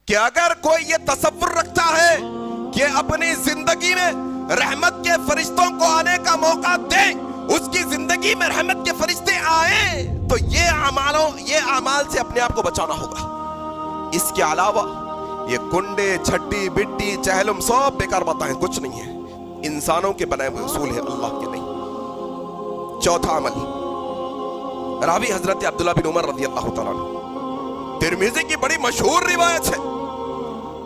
کہ اگر کوئی یہ تصور رکھتا ہے کہ اپنی زندگی میں رحمت کے فرشتوں کو آنے کا موقع دیں، اس کی زندگی میں رحمت کے فرشتے آئیں، تو یہ اعمال سے اپنے آپ کو بچانا ہوگا۔ اس کے علاوہ یہ کنڈے چھٹی بٹی چہلم سب بیکار باتیں ہیں، کچھ نہیں ہے، انسانوں کے بنائے ہوئے اصول ہے، اللہ کے نہیں۔ چوتھا عمل، راوی حضرت عبداللہ بن عمر رضی اللہ تعالیٰ عنہ، ترمذی کی بڑی مشہور روایت ہے۔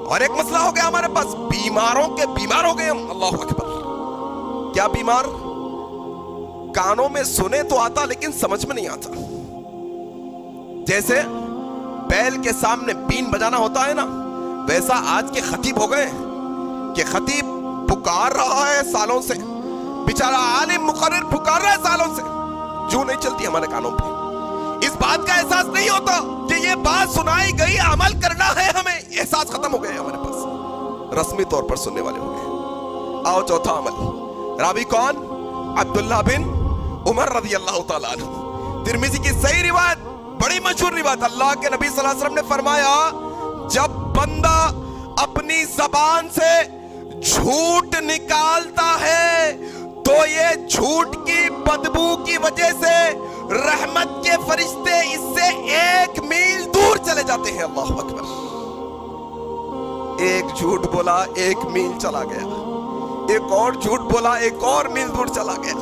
اور ایک مسئلہ ہو گیا ہمارے پاس، بیماروں کے بیمار ہو گئے ہم، اللہ اکبر۔ کیا بیمار؟ کانوں میں سنے تو آتا لیکن سمجھ میں نہیں آتا۔ جیسے بیل کے سامنے بین بجانا ہوتا ہے نا، ویسا آج کے خطیب ہو گئے کہ خطیب پکار رہا ہے سالوں سے، بیچارہ عالم مقرر پکار رہا ہے سالوں سے، جو نہیں چلتی ہمارے کانوں پہ۔ اس بات کا احساس نہیں ہوتا کہ یہ بات سنائی گئی، عمل کرنا ہے ہمیں، احساس ختم ہو گئے ہمارے پاس، رسمی طور پر سننے والے ہو گئے۔ آؤ چوتھا عمل، راوی کون؟ عبداللہ بن عمر رضی اللہ تعالیٰ عنہ، ترمذی کی صحیح روایت، بڑی مشہور روایت۔ اللہ کے نبی صلی اللہ علیہ وسلم نے فرمایا، جب بندہ اپنی زبان سے جھوٹ نکالتا ہے تو یہ جھوٹ کی بدبو کی وجہ سے رحمت کے فرشتے اس سے 1 میل دور چلے جاتے ہیں۔ اللہ اکبر۔ ایک جھوٹ بولا 1 میل چلا گیا، ایک اور جھوٹ بولا 1 اور میل دور چلا گیا،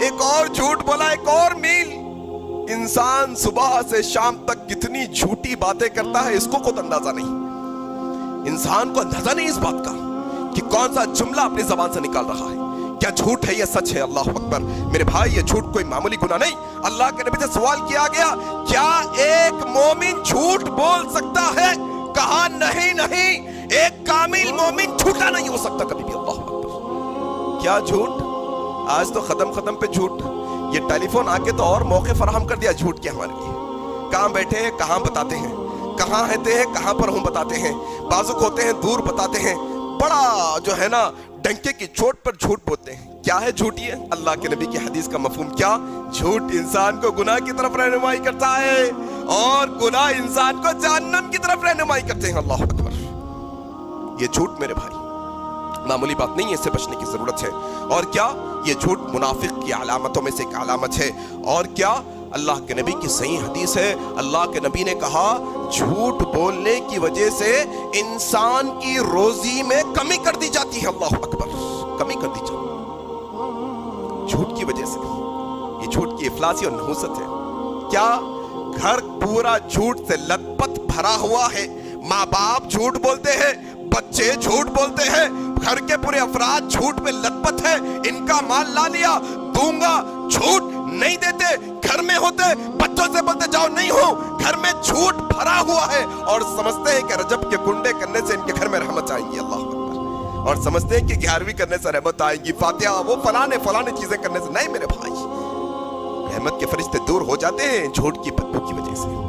ایک اور جھوٹ بولا 1 اور میل۔ انسان صبح سے شام تک کتنی جھوٹی باتیں کرتا ہے، اس کو خود اندازہ نہیں، انسان کو اندازہ نہیں اس بات کا کہ کون سا جملہ اپنی زبان سے نکال رہا ہے، کیا جھوٹ ہے یا سچ ہے۔ اللہ اکبر۔ میرے بھائی، یہ جھوٹ کوئی معمولی گناہ نہیں۔ اللہ کے نبی سے سوال کیا گیا، کیا ایک مومن جھوٹ بول سکتا ہے؟ کہا نہیں نہیں، ایک کامل مومن جھوٹا نہیں ہو سکتا کبھی بھی۔ اللہ اکبر۔ کیا جھوٹ؟ آج تو ختم پہ جھوٹ، یہ ٹیلی فون آ کے تو اور موقع فراہم کر دیا جھوٹ کے ہمارے لیے۔ کہاں بیٹھے ہیں کہاں بتاتے ہیں، کہاں رہتے ہیں کہاں پر ہوں بتاتے ہیں، بازک ہوتے ہیں دور بتاتے ہیں، بڑا جو ہے نا ڈنکے کی چوٹ پر جھوٹ بولتے ہیں۔ کیا ہے جھوٹ؟ یہ اللہ کے نبی کی حدیث کا مفہوم کیا؟ جھوٹ انسان کو گناہ کی طرف رہنمائی کرتا ہے، اور گناہ انسان کو جہنم کی طرف رہنمائی کرتے ہیں۔ اللہ اکبر۔ یہ جھوٹ میرے بھائی معمولی بات نہیں ہے، اس سے بچنے کی ضرورت ہے۔ اور کیا یہ جھوٹ منافق کی علامتوں میں سے ایک علامت ہے۔ اور کیا اللہ کے نبی کی صحیح حدیث ہے، اللہ کے نبی نے کہا جھوٹ بولنے کی وجہ سے انسان کی روزی میں کمی کر دی جاتی ہے۔ اللہ اکبر، کمی کر دی جاتی ہے جھوٹ کی وجہ سے۔ یہ جھوٹ کی افلاسی اور نحوست ہے۔ کیا گھر پورا جھوٹ سے لت پت بھرا ہوا ہے؟ ماں باپ جھوٹ بولتے ہیں، بچے جھوٹ بولتے ہیں، گھر کے پورے افراد جھوٹ میں لت پت ہے، ان کا مال لا لیا دوں گا، جھوٹ نہیں دیتے، گھر میں ہوتے بچوں سے بولتے جاؤ نہیں ہو، گھر میں جھوٹ بھرا ہوا ہے، اور سمجھتے ہیں کہ رجب کے کنڈے کرنے سے ان کے گھر میں رحمت آئیں گی۔ اللہ اکبر۔ اور سمجھتے ہیں کہ 11ویں کرنے سے رحمت آئیں گی، فاتحہ وہ فلانے چیزیں کرنے سے۔ نہیں میرے بھائی، رحمت کے فرشتے دور ہو جاتے ہیں جھوٹ کی بدبو کی وجہ سے۔